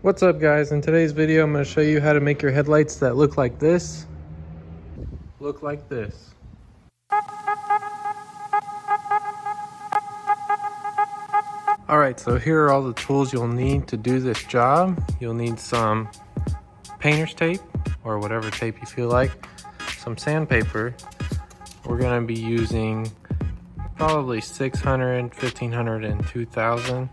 What's up guys, in today's video I'm going to show you how to make your headlights that look like this. Alright, so here are all the tools you'll need to do this job. You'll need some painter's tape, or whatever tape you feel like, some sandpaper. We're going to be using probably 600, 1500, and 2000.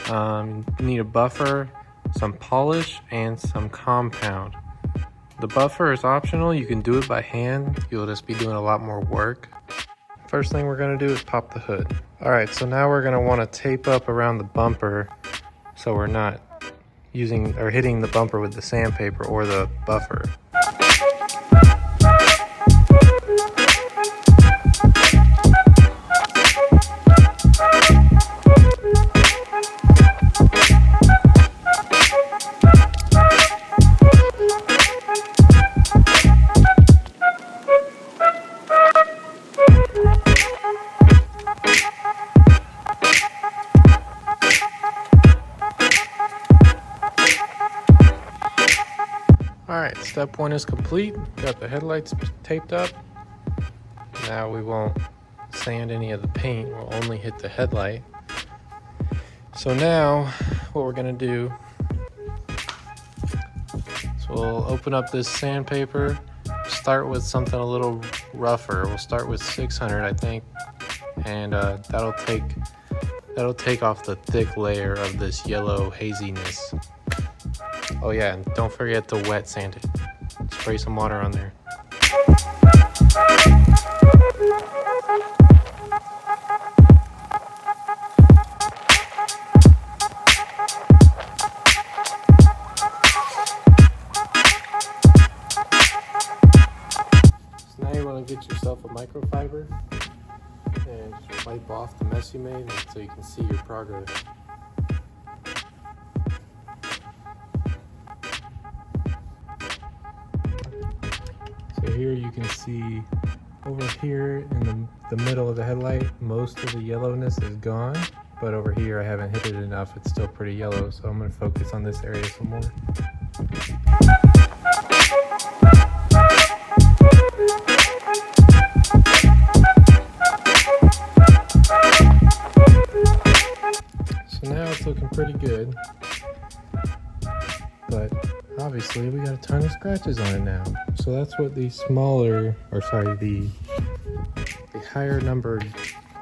You need a buffer, some polish, and some compound. The buffer is optional. You can do it by hand. You'll just be doing a lot more work. First thing we're going to do is pop the hood. Alright, so now we're going to want to tape up around the bumper so we're not using or hitting the bumper with the sandpaper or the buffer. Alright, step one is complete. Got the headlights taped up. Now we won't sand any of the paint, we'll only hit the headlight. So now what we're going to do is we'll open up this sandpaper, start with something a little rougher. We'll start with 600 I think, and that'll take off the thick layer of this yellow haziness. Oh yeah, and don't forget to wet sand it. Spray some water on there. So now you want to get yourself a microfiber and just wipe off the mess you made so you can see your progress. So here you can see over here in the middle of the headlight, most of the yellowness is gone, but over here I haven't hit it enough. It's still pretty yellow, so I'm going to focus on this area some more. So now it's looking pretty good, but obviously we got a ton of scratches on it now. So that's what the higher numbered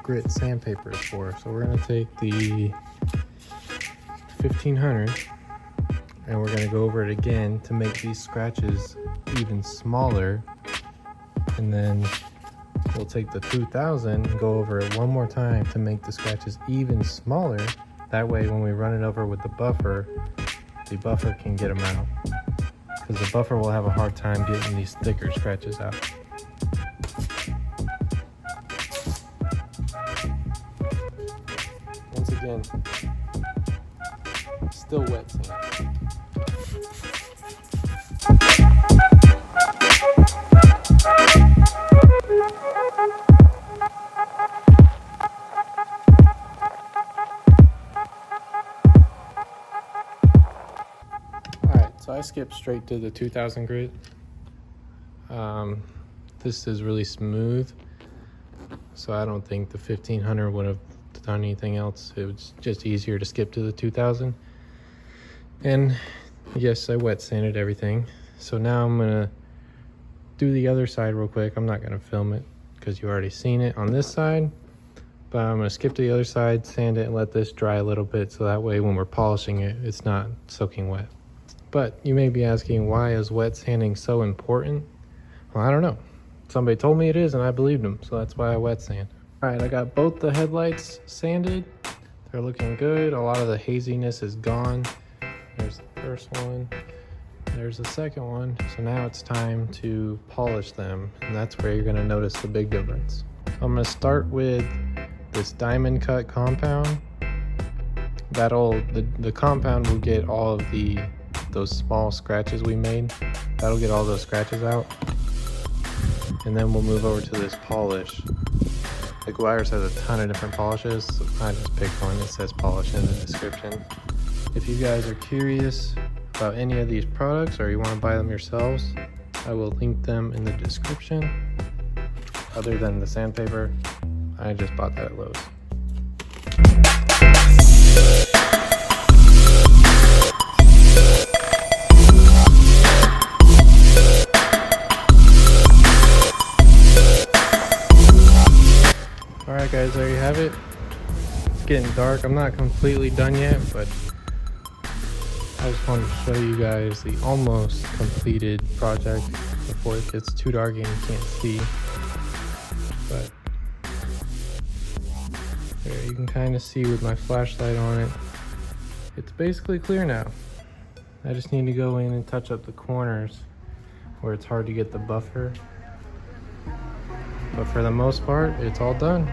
grit sandpaper is for. So we're going to take the 1500 and we're going to go over it again to make these scratches even smaller. And then we'll take the 2000 and go over it one more time to make the scratches even smaller. That way when we run it over with the buffer can get them out. Because the buffer will have a hard time getting these thicker scratches out. Once again, still wet sand. So I skipped straight to the 2000 grit. This is really smooth, so I don't think the 1500 would have done anything else. It was just easier to skip to the 2000. And yes, I wet sanded everything. So now I'm gonna do the other side real quick. I'm not gonna film it because you already seen it on this side, but I'm gonna skip to the other side, sand it, and let this dry a little bit so that way when we're polishing it, it's not soaking wet. But you may be asking, why is wet sanding so important? Well, I don't know. Somebody told me it is and I believed them, so that's why I wet sand. Alright, I got both the headlights sanded. They're looking good. A lot of the haziness is gone. There's the first one. There's the second one. So now it's time to polish them, and that's where you're going to notice the big difference. I'm going to start with this diamond cut compound. The compound will get all of those small scratches we made. That'll get all those scratches out. And then we'll move over to this polish. Meguiars has a ton of different polishes, so I just picked one that says polish in the description. If you guys are curious about any of these products or you want to buy them yourselves, I will link them in the description. Other than the sandpaper, I just bought that at Lowe's. Alright guys, there you have it. It's getting dark. I'm not completely done yet, but I just wanted to show you guys the almost completed project before it gets too dark and you can't see. But there you can kind of see with my flashlight on it. It's basically clear now. I just need to go in and touch up the corners where it's hard to get the buffer. But for the most part, it's all done.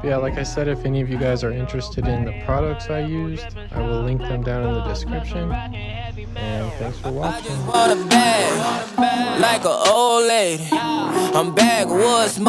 But yeah, like I said, if any of you guys are interested in the products I used, I will link them down in the description. And thanks for watching. I just want a bag, like an old lady. I'm backwoods smoking.